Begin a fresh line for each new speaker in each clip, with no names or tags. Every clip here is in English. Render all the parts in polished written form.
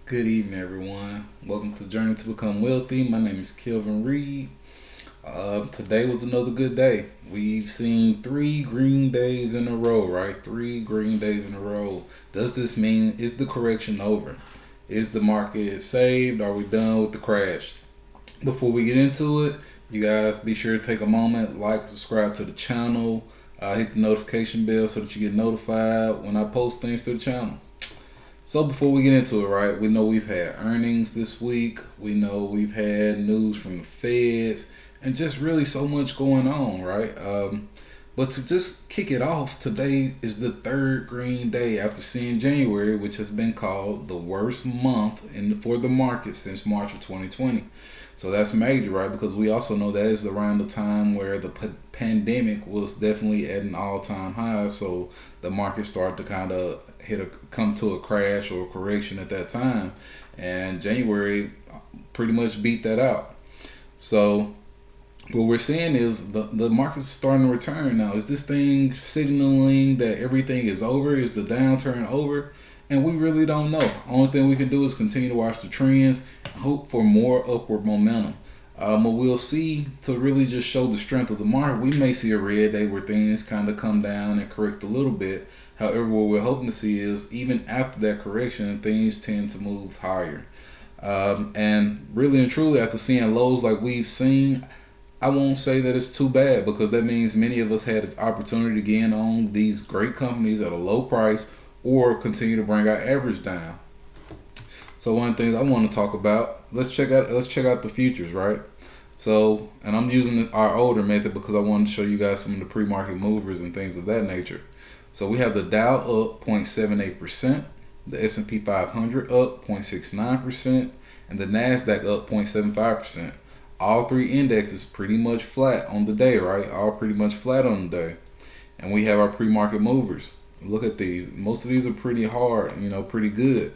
Good evening, everyone. Welcome to Journey to Become Wealthy. My name is Kelvin Reed. Today was another good day. We've seen 3 green days in a row, right? 3 green days in a row. Does this mean is the correction over? Is the market saved? Are we done with the crash? Before we get into it, you guys be sure to take a moment, like, subscribe to the channel, hit the notification bell so that you get notified when I post things to the channel. So before we get into it, right, we know we've had earnings this week. We know we've had news from the feds and just really so much going on, right? But to just kick it off, today is the third green day after seeing January, which has been called the worst month for the market since March of 2020. So that's major, right? Because we also know that is around the time where the pandemic was definitely at an all-time high. So the market started to kind of come to a crash or a correction at that time, and January pretty much beat that out. So what we're seeing is the market's starting to return now. Is this thing signaling that everything is over? Is the downturn over? And we really don't know. Only thing we can do is continue to watch the trends and hope for more upward momentum. What we'll see to really just show the strength of the market, we may see a red day where things kind of come down and correct a little bit. However, what we're hoping to see is even after that correction, things tend to move higher. And really and truly, after seeing lows like we've seen, I won't say that it's too bad, because that means many of us had an opportunity to get in on these great companies at a low price or continue to bring our average down. So one of the things I want to talk about, let's check out the futures, right? So, and I'm using our older method because I wanted to show you guys some of the pre-market movers and things of that nature. So we have the Dow up 0.78%, the S&P 500 up 0.69%, and the Nasdaq up 0.75%. All three indexes pretty much flat on the day, right? All pretty much flat on the day. And we have our pre-market movers. Look at these. Most of these are pretty hard, pretty good.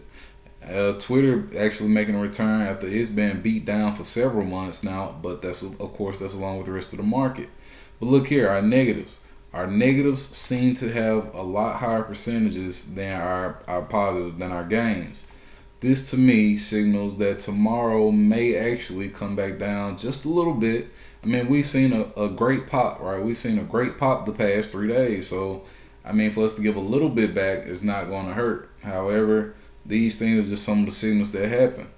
Twitter actually making a return after it's been beat down for several months now, but that's along with the rest of the market. But look here, our negatives. Our negatives seem to have a lot higher percentages than our positives, than our gains. This to me signals that tomorrow may actually come back down just a little bit. I mean, we've seen a great pop, right? We've seen a great pop the past 3 days. So, I mean, for us to give a little bit back is not going to hurt. However, these things are just some of the signals that happen.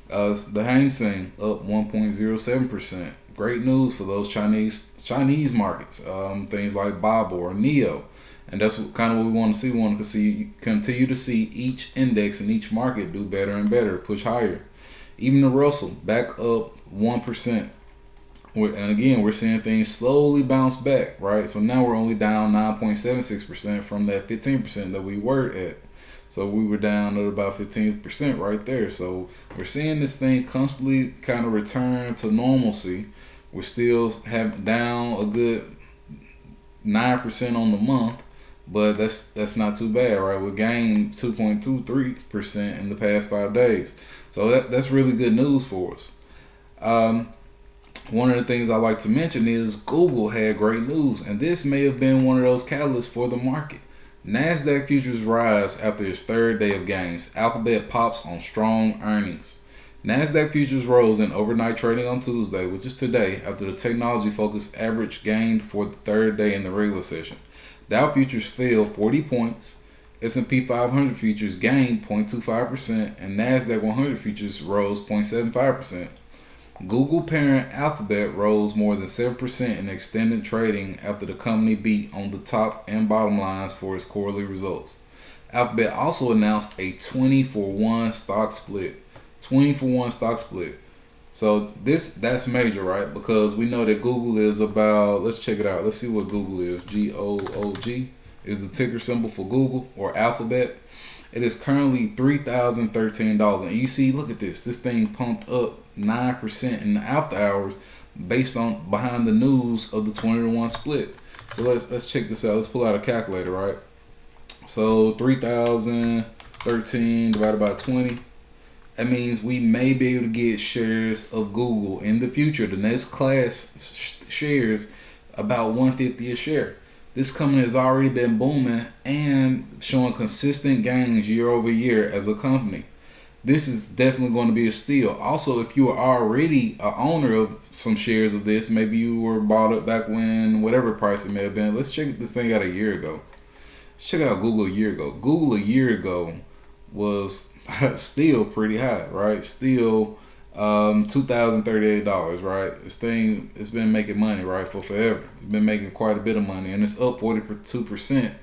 The Hang Seng up 1.07%. Great news for those Chinese markets, things like Webull or Neo, and that's kind of what we want to see. We want to continue to see each index and each market do better and better, push higher. Even the Russell back up 1%. And again, we're seeing things slowly bounce back, right? So now we're only down 9.76% from that 15% that we were at. So we were down at about 15% right there. So we're seeing this thing constantly kind of return to normalcy. We're still down a good 9% on the month, but that's not too bad, right? We gained 2.23% in the past 5 days. So that's really good news for us. One of the things I like to mention is Google had great news, and this may have been one of those catalysts for the market. Nasdaq futures rise after its third day of gains. Alphabet pops on strong earnings. Nasdaq futures rose in overnight trading on Tuesday, which is today, after the technology-focused average gained for the third day in the regular session. Dow futures fell 40 points. S&P 500 futures gained 0.25%, and Nasdaq 100 futures rose 0.75%. Google parent Alphabet rose more than 7% in extended trading after the company beat on the top and bottom lines for its quarterly results. Alphabet also announced a 20-for-1 stock split. 20-for-1 stock split. So that's major, right? Because we know that Google is about, let's check it out. Let's see what Google is. GOOG is the ticker symbol for Google or Alphabet. It is currently $3,013. And you see, look at this. This thing pumped up 9% in the after hours based on behind the news of the 20-to-1 split. So let's check this out. Let's pull out a calculator, right? So 3,013 divided by 20. That means we may be able to get shares of Google in the future, the next class shares, about $150 a share. This company has already been booming and showing consistent gains year over year as a company. this is definitely going to be a steal. Also, if you are already an owner of some shares of this, maybe you were bought up back when whatever price it may have been. Let's check this thing out a year ago. Let's check out Google a year ago. Google a year ago was still pretty high, right? Still $2,038, right? This thing, it's been making money, right, for forever. It's been making quite a bit of money, and it's up 42%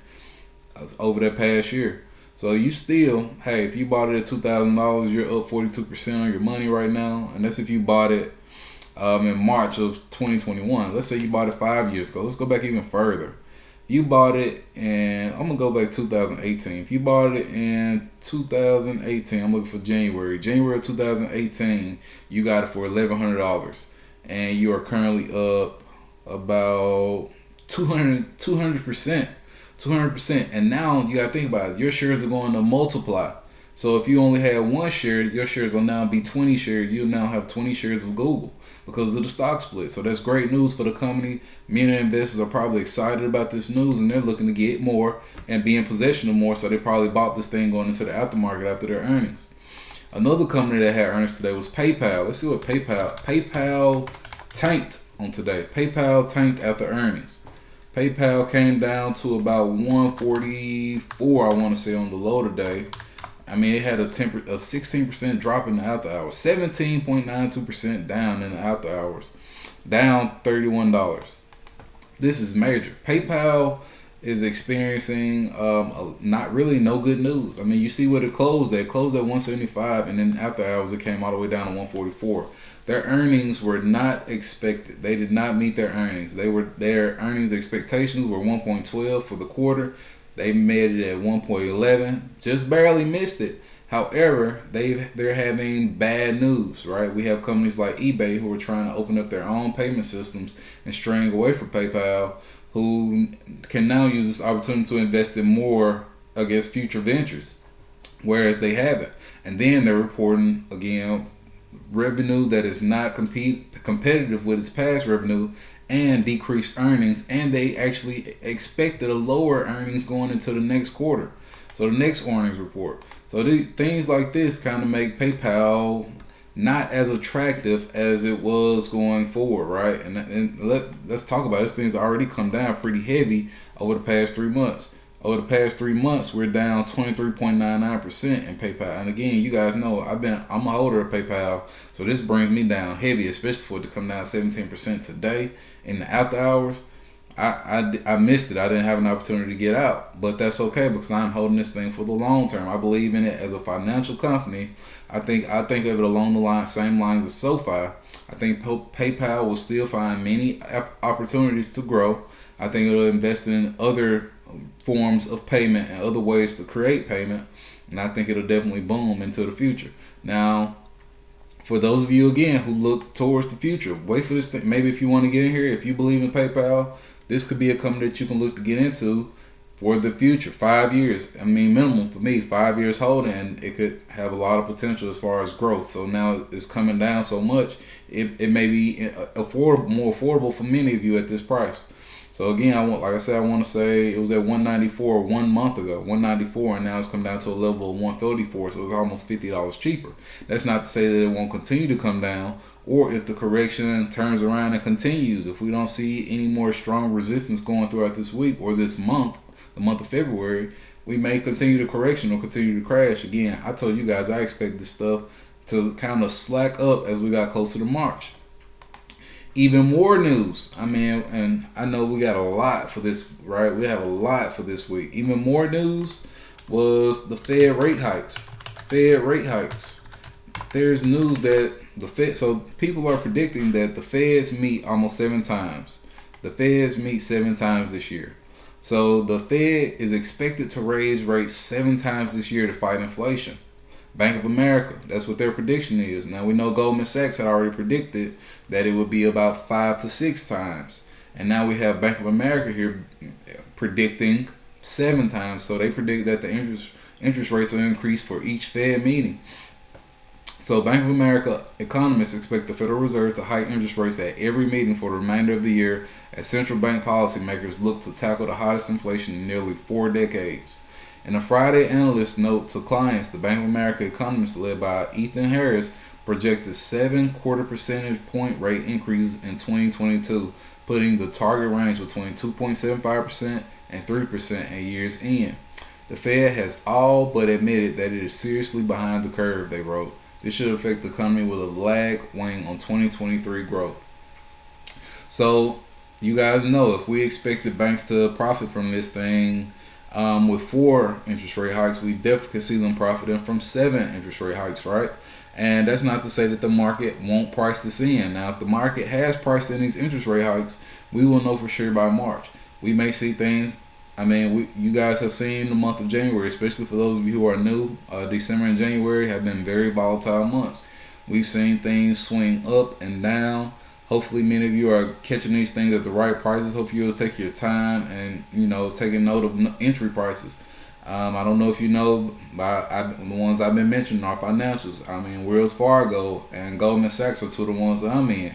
over that past year. So you still, hey, if you bought it at $2,000, you're up 42% on your money right now, and that's if you bought it in March of 2021. Let's say you bought it 5 years ago. Let's go back even further. You bought it in, I'm going to go back 2018. If you bought it in 2018, I'm looking for January of 2018, you got it for $1,100. And you are currently up about 200%. 200%. And now you got to think about it. Your shares are going to multiply. So if you only had one share, your shares will now be 20 shares. You'll now have 20 shares of Google because of the stock split. So that's great news for the company. Many investors are probably excited about this news, and they're looking to get more and be in possession of more. So they probably bought this thing going into the aftermarket after their earnings. Another company that had earnings today was PayPal. Let's see what PayPal tanked on today. PayPal tanked after earnings. PayPal came down to about 144, I want to say, on the low today. I mean, it had a 16% drop in the after hours, 17.92% down in the after hours, down $31. This is major. PayPal is experiencing not really no good news. I mean, you see what it closed at. It closed at 175, and then after hours it came all the way down to 144. Their earnings were not expected. They did not meet their earnings. Their earnings expectations were 1.12 for the quarter. They made it at 1.11, just barely missed it. However, they're having bad news, right? We have companies like eBay who are trying to open up their own payment systems and straying away from PayPal, who can now use this opportunity to invest in more against future ventures, whereas they haven't. And then they're reporting again revenue that is not competitive with its past revenue, and decreased earnings, and they actually expected a lower earnings going into the next quarter. So the next earnings report. So things like this kind of make PayPal not as attractive as it was going forward, right? And let's talk about it. This thing's already come down pretty heavy over the past 3 months. Over the past 3 months, we're down 23.99% in PayPal. And again, you guys know I'm a holder of PayPal, so this brings me down heavy, especially for it to come down 17% today in the after hours. I missed it. I didn't have an opportunity to get out, but that's okay because I'm holding this thing for the long term. I believe in it as a financial company. I think of it along the same lines as SoFi. I think PayPal will still find many opportunities to grow. I think it'll invest in other forms of payment and other ways to create payment, and I think it'll definitely boom into the future. Now, for those of you again who look towards the future, wait for this thing. Maybe if you want to get in here, if you believe in PayPal, this could be a company that you can look to get into for the future. 5 years, I mean, minimum for me, 5 years holding, and it could have a lot of potential as far as growth. So now it's coming down so much, it may be more affordable for many of you at this price. So again, I want to say it was at 194 1 month ago, 194, and now it's come down to a level of 134, so it's almost $50 cheaper. That's not to say that it won't continue to come down, or if the correction turns around and continues. If we don't see any more strong resistance going throughout this week or this month, the month of February, we may continue the correction or continue to crash. Again, I told you guys I expect this stuff to kind of slack up as we got closer to March. Even more news. I mean, and I know we got a lot for this, right? We have a lot for this week. Even more news was the Fed rate hikes. Fed rate hikes. There's news that the Fed, so people are predicting that the Feds meet almost 7 times. The Feds meet 7 times this year. So the Fed is expected to raise rates 7 times this year to fight inflation. Bank of America, that's what their prediction is. Now we know Goldman Sachs had already predicted that it would be about 5 to 6 times. And now we have Bank of America here predicting 7 times. So they predict that the interest rates will increase for each Fed meeting. So Bank of America economists expect the Federal Reserve to hike interest rates at every meeting for the remainder of the year as central bank policymakers look to tackle the hottest inflation in nearly 4 decades. In a Friday analyst note to clients, the Bank of America economists led by Ethan Harris projected 7/4 percentage point rate increases in 2022, putting the target range between 2.75% and 3% at year's end. The Fed has all but admitted that it is seriously behind the curve, they wrote. This should affect the economy with a lag weighing on 2023 growth. So, you guys know if we expected banks to profit from this thing with 4 interest rate hikes, we definitely could see them profiting from 7 interest rate hikes, right? And that's not to say that the market won't price this in. Now, if the market has priced in these interest rate hikes, we will know for sure by March. We may see things. I mean, you guys have seen the month of January, especially for those of you who are new. December and January have been very volatile months. We've seen things swing up and down. Hopefully, many of you are catching these things at the right prices. Hopefully, you'll take your time and, taking note of entry prices. I don't know if you know, but the ones I've been mentioning are financials. I mean, Wells Fargo and Goldman Sachs are two of the ones that I'm in.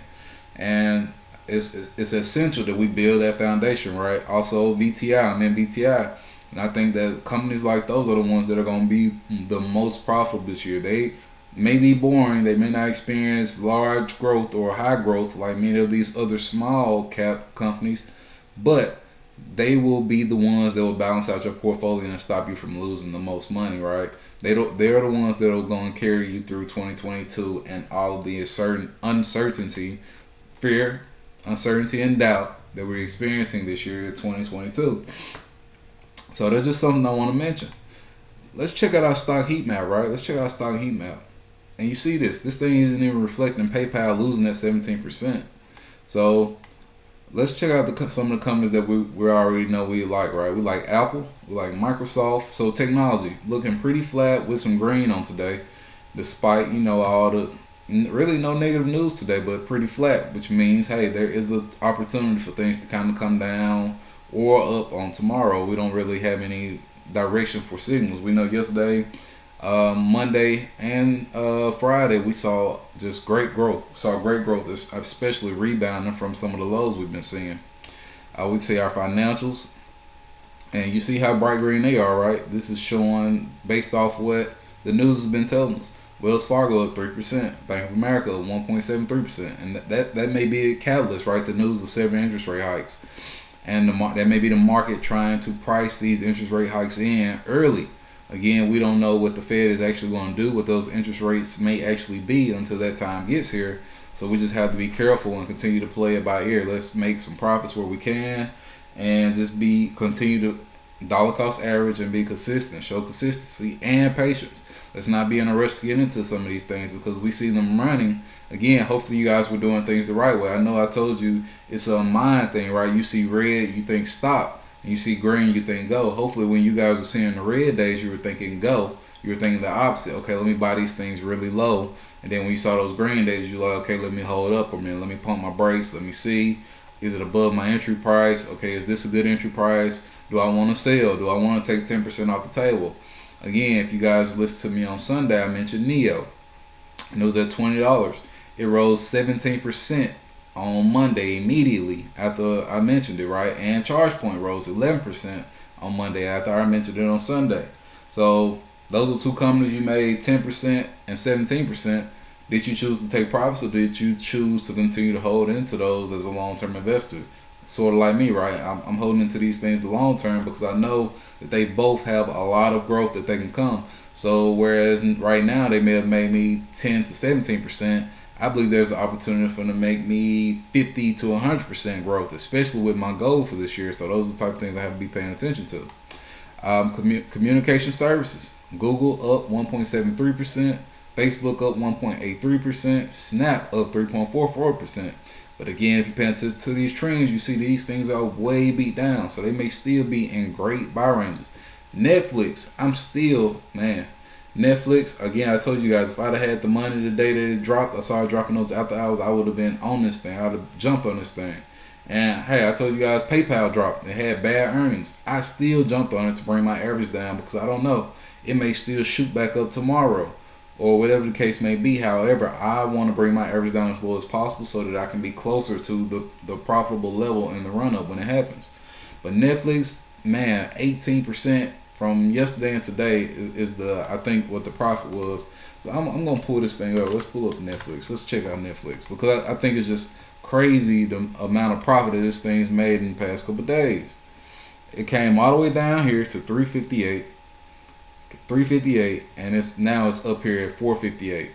And it's essential that we build that foundation, right? Also, VTI, I'm in VTI. And I think that companies like those are the ones that are going to be the most profitable this year. They may be boring. They may not experience large growth or high growth like many of these other small cap companies, but they will be the ones that will balance out your portfolio and stop you from losing the most money, right? They're the ones that are going to carry you through 2022 and all of the uncertainty, fear, uncertainty, and doubt that we're experiencing this year, 2022. So that's just something I want to mention. Let's check out our stock heat map, right? Let's check out our stock heat map. And you see this thing isn't even reflecting PayPal losing that 17%. So let's check out some of the companies that we already know we like, right? We like Apple, we like Microsoft. So technology looking pretty flat with some green on today, despite all the really no negative news today, but pretty flat, which means, hey, there is an opportunity for things to kind of come down or up on tomorrow. We don't really have any direction for signals. We know yesterday, Monday, and Friday, we saw just great growth. Especially rebounding from some of the lows we've been seeing. I would say our financials, and you see how bright green they are, right? This is showing based off what the news has been telling us. Wells Fargo up 3%, Bank of America 1.73%, and that may be a catalyst, right? The news of 7 interest rate hikes, and that may be the market trying to price these interest rate hikes in early. Again, we don't know what the Fed is actually going to do, what those interest rates may actually be until that time gets here. So we just have to be careful and continue to play it by ear. Let's make some profits where we can, and just continue to dollar cost average and be consistent. Show consistency and patience. Let's not be in a rush to get into some of these things because we see them running. Again, hopefully you guys were doing things the right way. I know I told you it's a mind thing, right? You see red, you think stop. And you see green, you think go. Hopefully when you guys were seeing the red days, you were thinking go. You were thinking the opposite. Okay, let me buy these things really low. And then when you saw those green days, you're like, okay, let me hold up a minute. Let me pump my brakes. Let me see. Is it above my entry price? Okay, is this a good entry price? Do I want to sell? Do I want to take 10% off the table? Again, if you guys listen to me on Sunday, I mentioned NEO. And it was at $20. It rose 17% on Monday immediately after I mentioned it, right? And ChargePoint rose 11% on Monday after I mentioned it on Sunday. So those are two companies you made 10% and 17%. Did you choose to take profits, or did you choose to continue to hold into those as a long-term investor? Sort of like me, right? I'm holding into these things the long term because I know that they both have a lot of growth that they can come. So whereas right now they may have made me 10 to 17%, I believe there's an opportunity for them to make me 50 to 100% growth, especially with my goal for this year. So those are the type of things I have to be paying attention to. Communication services. Google up 1.73%. Facebook up 1.83%. Snap up 3.44%. But again, if you pay attention to these trends, you see these things are way beat down. So they may still be in great buy ranges. Netflix, Netflix, again, I told you guys, if I'd have had the money the day that it dropped, I saw it dropping those after hours, I would have been on this thing. I would have jumped on this thing. And hey, I told you guys, PayPal dropped. It had bad earnings. I still jumped on it to bring my average down because I don't know. It may still shoot back up tomorrow or whatever the case may be. However, I want to bring my average down as low as possible so that I can be closer to the profitable level in the run-up when it happens. But Netflix, 18% from yesterday and today is the, I think, what the profit was. So I'm gonna pull this thing up. Let's pull up Netflix. Let's check out Netflix, because I think it's just crazy the amount of profit that this thing's made in the past couple of days. It came all the way down here to 358, and it's up here at 458,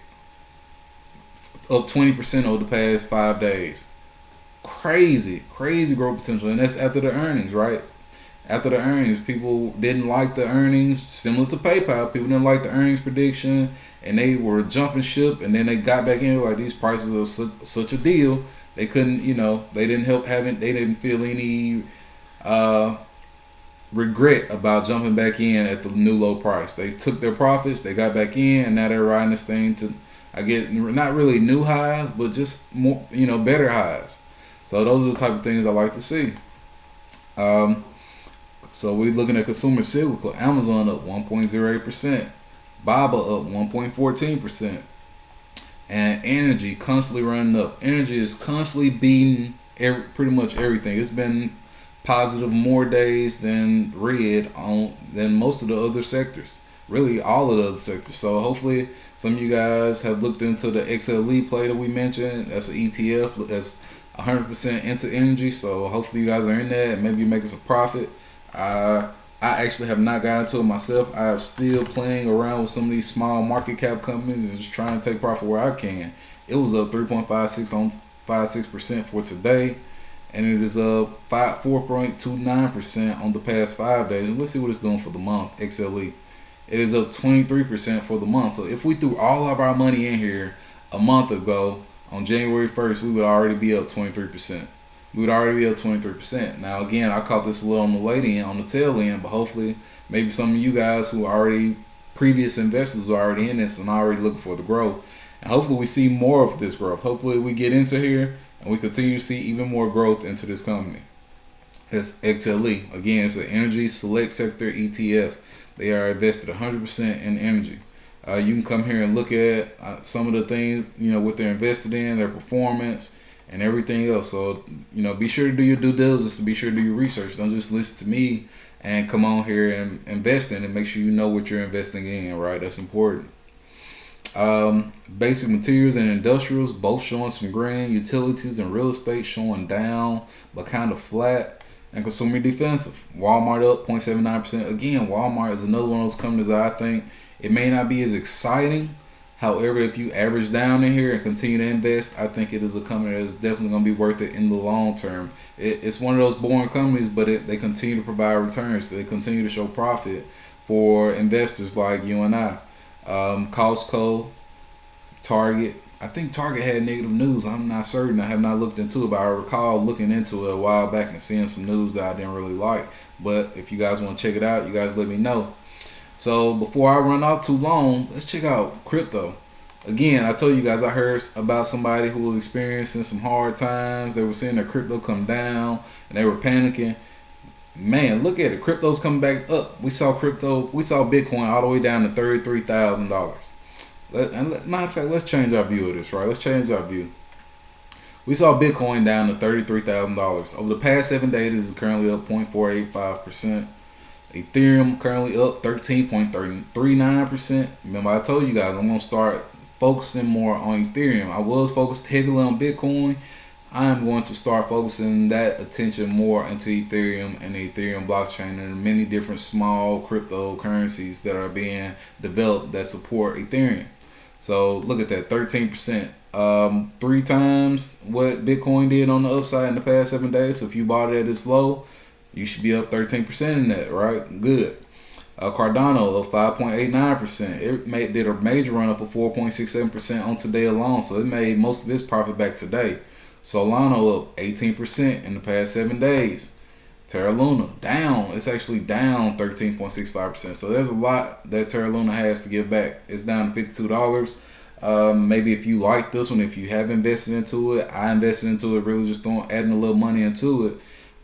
up 20% over the past 5 days. Crazy growth potential, and that's after the earnings, right? After the earnings, people didn't like the earnings, similar to PayPal. People didn't like the earnings prediction, and they were jumping ship, and then they got back in like, these prices are such a deal. They couldn't, they didn't feel any regret about jumping back in at the new low price. They took their profits, they got back in, and now they're riding this thing to, I get, not really new highs, but just more, better highs. So those are the type of things I like to see. So we're looking at consumer cyclical. Amazon up 1.08%, Baba up 1.14%, and energy constantly running up. Energy is constantly beating pretty much everything. It's been positive more days than red than most of the other sectors. Really, all of the other sectors. So hopefully, some of you guys have looked into the XLE play that we mentioned. That's an ETF that's 100% into energy. So hopefully, you guys are in that, and maybe you're making some profit. I actually have not gotten into it myself. I'm still playing around with some of these small market cap companies and just trying to take profit where I can. It was up 3.56% for today, and it is up 4.29% on the past 5 days. And let's see what it's doing for the month. XLE, it is up 23% for the month. So if we threw all of our money in here a month ago on January 1st, we would already be up 23%. We would already be up 23%. Now, again, I caught this a little on the late end, on the tail end, but hopefully, maybe some of you guys who are already previous investors are already in this and already looking for the growth. And hopefully, we see more of this growth. Hopefully, we get into here and we continue to see even more growth into this company. That's XLE. Again, it's an energy select sector ETF. They are invested 100% in energy. You can come here and look at some of the things, what they're invested in, their performance, and everything else. So, be sure to do your due diligence, and be sure to do your research. Don't just listen to me and come on here and invest in it. Make sure you know what you're investing in, right? That's important. Basic materials and industrials, both showing some green. Utilities and real estate showing down, but kind of flat. And consumer defensive. Walmart up 0.79%. Again, Walmart is another one of those companies that I think it may not be as exciting. However, if you average down in here and continue to invest, I think it is a company that is definitely going to be worth it in the long term. It's one of those boring companies, but they continue to provide returns. They continue to show profit for investors like you and I. Costco, Target. I think Target had negative news. I'm not certain. I have not looked into it, but I recall looking into it a while back and seeing some news that I didn't really like. But if you guys want to check it out, you guys let me know. So before I run off too long, let's check out crypto. Again, I told you guys I heard about somebody who was experiencing some hard times. They were seeing their crypto come down and they were panicking. Man, look at it. Crypto's coming back up. We saw Bitcoin all the way down to $33,000. Matter of fact, let's change our view of this, right? Let's change our view. We saw Bitcoin down to $33,000. Over the past 7 days, this is currently up 0.485%. Ethereum currently up 13.39%. Remember, I told you guys I'm going to start focusing more on Ethereum. I was focused heavily on Bitcoin. I'm going to start focusing that attention more into Ethereum and the Ethereum blockchain and many different small cryptocurrencies that are being developed that support Ethereum. So look at that, 13%. 3 times what Bitcoin did on the upside in the past 7 days. So if you bought it at this low, you should be up 13% in that, right? Good. Cardano up 5.89%. It did a major run up of 4.67% on today alone. So it made most of its profit back today. Solana up 18% in the past 7 days. Terra Luna down. It's actually down 13.65%. So there's a lot that Terra Luna has to give back. It's down to $52. Maybe if you like this one, if you have invested into it, I invested into it, really just adding a little money into it.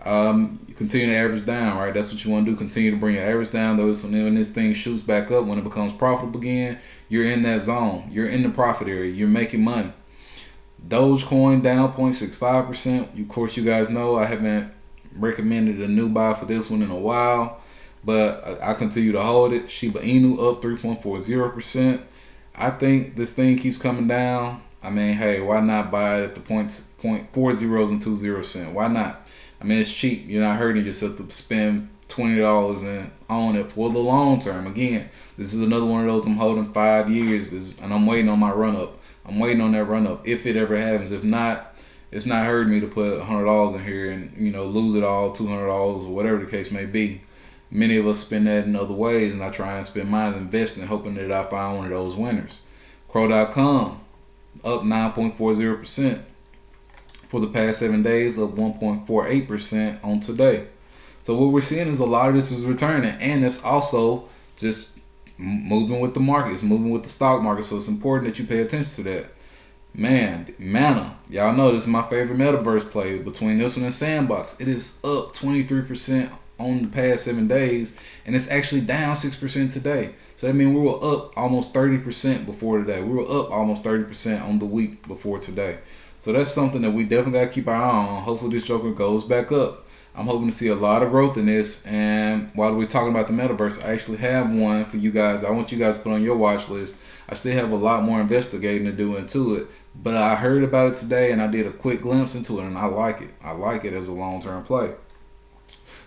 You continue to average down, right? That's what you want to do. Continue to bring your average down. Though when this thing shoots back up, when it becomes profitable again, you're in that zone. You're in the profit area. You're making money. Dogecoin down 0.65%. Of course, you guys know I haven't recommended a new buy for this one in a while, but I continue to hold it. Shiba Inu up 3.40%. I think this thing keeps coming down. I mean, hey, why not buy it at the point 0.40 cents? Why not? I mean, it's cheap. You're not hurting yourself to spend $20 and own it for the long term. Again, this is another one of those I'm holding 5 years, and I'm waiting on my run up. I'm waiting on that run up if it ever happens. If not, it's not hurting me to put $100 in here and lose it all, $200 or whatever the case may be. Many of us spend that in other ways, and I try and spend mine investing, hoping that I find one of those winners. Crow.com up 9.40% for the past 7 days, up 1.48% on today. So what we're seeing is a lot of this is returning, and it's also just moving with the market. It's moving with the stock market, so it's important that you pay attention to that. Man, Mana, y'all know this is my favorite metaverse play. Between this one and Sandbox, it is up 23% on the past 7 days, and it's actually down 6% today. So that means we were up almost 30% before today. We were up almost 30% on the week before today. So that's something that we definitely got to keep our eye on. Hopefully this joker goes back up. I'm hoping to see a lot of growth in this. And while we're talking about the metaverse, I actually have one for you guys. I want you guys to put on your watch list. I still have a lot more investigating to do into it, but I heard about it today and I did a quick glimpse into it, and I like it. I like it as a long-term play.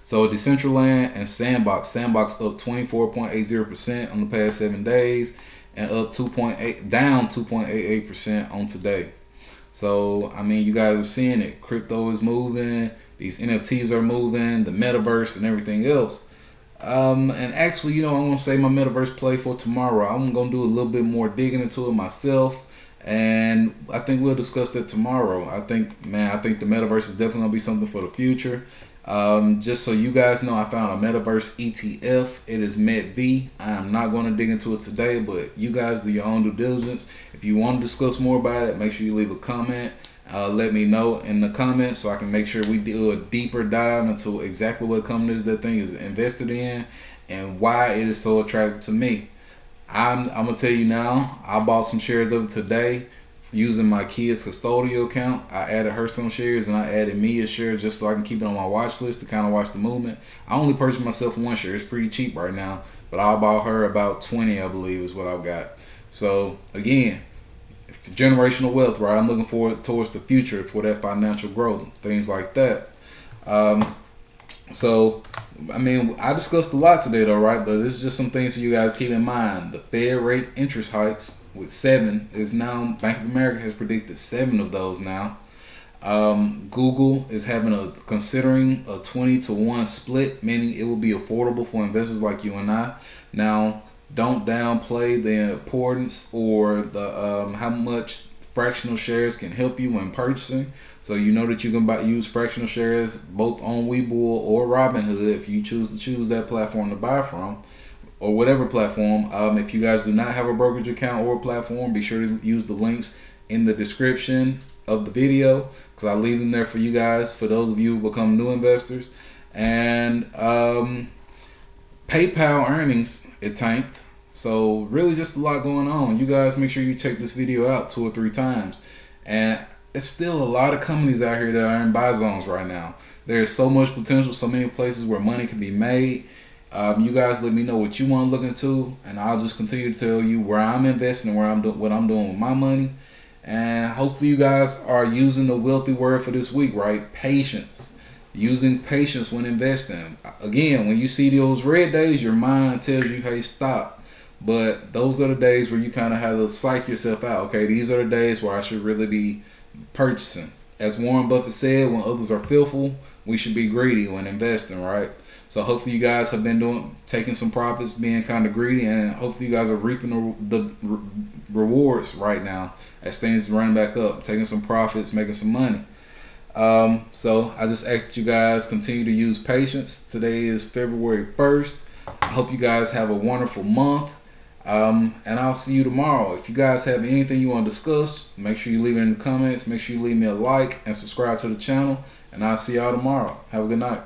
So Decentraland and Sandbox. Sandbox up 24.80% on the past 7 days, and up down 2.88% on today. So I mean, you guys are seeing it. Crypto is moving. These NFTs are moving. The metaverse and everything else. And actually, I'm gonna say my metaverse play for tomorrow. I'm gonna do a little bit more digging into it myself, and I think we'll discuss that tomorrow. I think the metaverse is definitely gonna be something for the future. Just so you guys know, I found a metaverse ETF. It is METV. I am not going to dig into it today, but you guys do your own due diligence. If you want to discuss more about it, make sure you leave a comment. Let me know in the comments so I can make sure we do a deeper dive into exactly what companies that thing is invested in and why it is so attractive to me. I'm gonna tell you now, I bought some shares of it today using my kid's custodial account. I added her some shares and I added me a share just so I can keep it on my watch list to kind of watch the movement. I only purchased myself one share. It's pretty cheap right now, but I bought her about 20, I believe is what I've got. So again, generational wealth, right? I'm looking forward towards the future for that financial growth, things like that. So I mean, I discussed a lot today though, right? But it's just some things for you guys to keep in mind. The Fed rate interest hikes with 7 is now, Bank of America has predicted 7 of those now. Google is considering a 20-to-1 split, meaning it will be affordable for investors like you and I. Now, don't downplay the importance or the how much fractional shares can help you when purchasing. So you know that you can use fractional shares both on Webull or Robinhood if you choose that platform to buy from, or whatever platform. If you guys do not have a brokerage account or a platform, be sure to use the links in the description of the video, because I leave them there for you guys, for those of you who become new investors. And PayPal earnings, it tanked. So really just a lot going on. You guys make sure you check this video out 2 or 3 times. And it's still a lot of companies out here that are in buy zones right now. There's so much potential, so many places where money can be made. You guys let me know what you want to look into, and I'll just continue to tell you where I'm investing and what I'm doing with my money. And hopefully you guys are using the wealthy word for this week, right? Patience. Using patience when investing. Again, when you see those red days, your mind tells you, hey, stop. But those are the days where you kind of have to psych yourself out. Okay, these are the days where I should really be purchasing. As Warren Buffett said, when others are fearful, we should be greedy when investing, right? So hopefully you guys have been taking some profits, being kind of greedy, and hopefully you guys are reaping the rewards right now as things run back up, taking some profits, making some money. So I just ask that you guys continue to use patience. Today is February 1st. I hope you guys have a wonderful month. And I'll see you tomorrow. If you guys have anything you want to discuss, make sure you leave it in the comments. Make sure you leave me a like and subscribe to the channel. And I'll see y'all tomorrow. Have a good night.